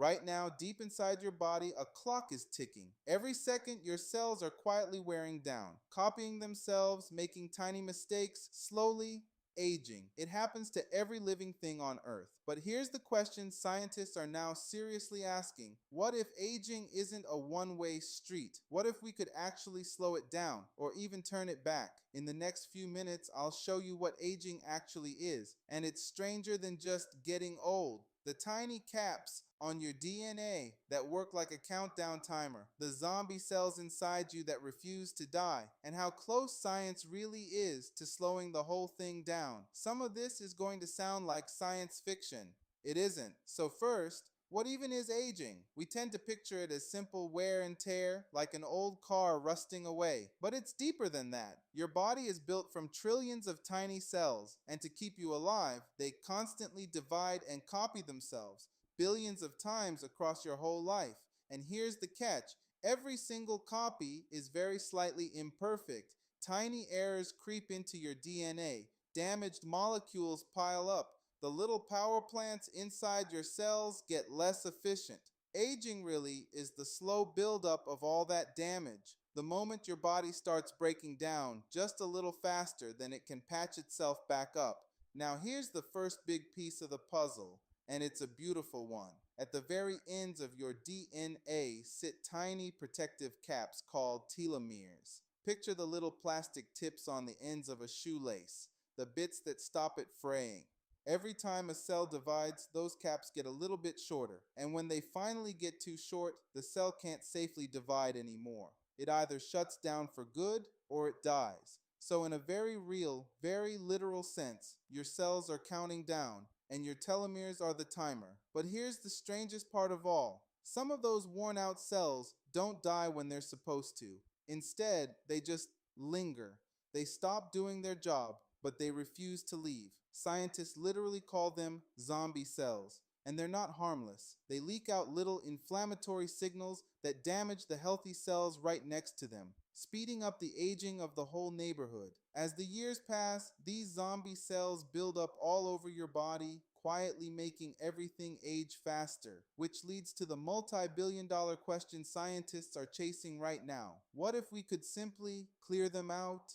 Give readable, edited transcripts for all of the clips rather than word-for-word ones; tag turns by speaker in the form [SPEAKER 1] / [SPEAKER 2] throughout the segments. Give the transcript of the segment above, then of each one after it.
[SPEAKER 1] Right now, deep inside your body, a clock is ticking. Every second, your cells are quietly wearing down, copying themselves, making tiny mistakes, slowly aging. It happens to every living thing on Earth. But here's the question scientists are now seriously asking. What if aging isn't a one-way street? What if we could actually slow it down or even turn it back? In the next few minutes, I'll show you what aging actually is. And it's stranger than just getting old. The tiny caps on your DNA that work like a countdown timer, the zombie cells inside you that refuse to die, and how close science really is to slowing the whole thing down. Some of this is going to sound like science fiction. It isn't. So first, what even is aging? We tend to picture it as simple wear and tear, like an old car rusting away. But it's deeper than that. Your body is built from trillions of tiny cells, and to keep you alive, they constantly divide and copy themselves billions of times across your whole life. And here's the catch. Every single copy is very slightly imperfect. Tiny errors creep into your DNA. Damaged molecules pile up. The little power plants inside your cells get less efficient. Aging really is the slow buildup of all that damage. The moment your body starts breaking down just a little faster than it can patch itself back up. Now here's the first big piece of the puzzle, and it's a beautiful one. At the very ends of your DNA sit tiny protective caps called telomeres. Picture the little plastic tips on the ends of a shoelace, the bits that stop it fraying. Every time a cell divides, those caps get a little bit shorter, and when they finally get too short, the cell can't safely divide anymore. It either shuts down for good or it dies. So in a very real, very literal sense, your cells are counting down, and your telomeres are the timer. But here's the strangest part of all. Some of those worn out cells don't die when they're supposed to. Instead, they just linger. They stop doing their job, but they refuse to leave. Scientists literally call them zombie cells, and they're not harmless. They leak out little inflammatory signals that damage the healthy cells right next to them, speeding up the aging of the whole neighborhood. As the years pass, these zombie cells build up all over your body, quietly making everything age faster, which leads to the multi-billion-dollar question scientists are chasing right now. What if we could simply clear them out?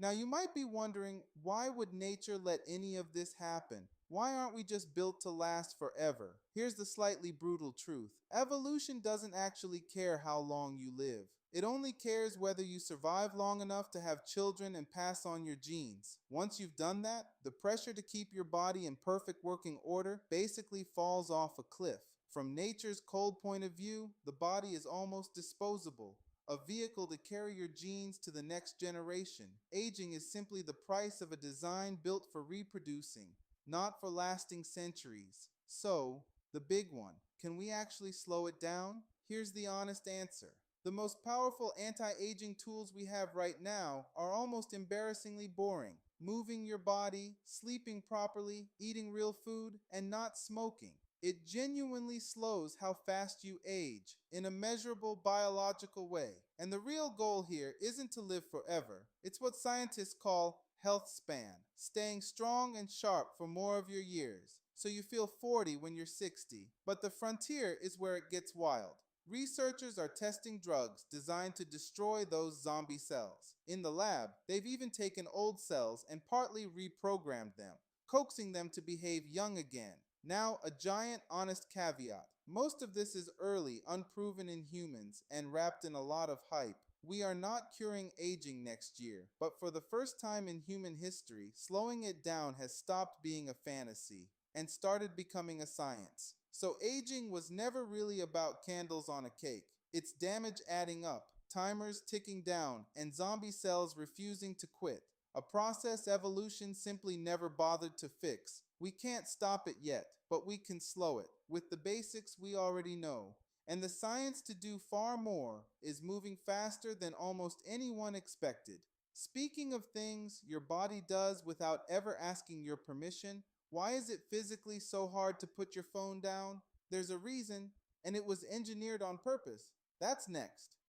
[SPEAKER 1] Now you might be wondering, why would nature let any of this happen? Why aren't we just built to last forever? Here's the slightly brutal truth. Evolution doesn't actually care how long you live. It only cares whether you survive long enough to have children and pass on your genes. Once you've done that, the pressure to keep your body in perfect working order basically falls off a cliff. From nature's cold point of view, the body is almost disposable. A vehicle to carry your genes to the next generation. Aging is simply the price of a design built for reproducing, not for lasting centuries. So, the big one, can we actually slow it down? Here's the honest answer. The most powerful anti-aging tools we have right now are almost embarrassingly boring. Moving your body, sleeping properly, eating real food, and not smoking. It genuinely slows how fast you age in a measurable biological way. And the real goal here isn't to live forever. It's what scientists call health span, staying strong and sharp for more of your years. So you feel 40 when you're 60. But the frontier is where it gets wild. Researchers are testing drugs designed to destroy those zombie cells. In the lab, they've even taken old cells and partly reprogrammed them, coaxing them to behave young again. Now, a giant honest caveat. Most of this is early, unproven in humans, and wrapped in a lot of hype. We are not curing aging next year, but for the first time in human history, slowing it down has stopped being a fantasy and started becoming a science. So aging was never really about candles on a cake. It's damage adding up, timers ticking down, and zombie cells refusing to quit. A process evolution simply never bothered to fix. We can't stop it yet, but we can slow it with the basics we already know. And the science to do far more is moving faster than almost anyone expected. Speaking of things your body does without ever asking your permission, why is it physically so hard to put your phone down? There's a reason, and it was engineered on purpose. That's next.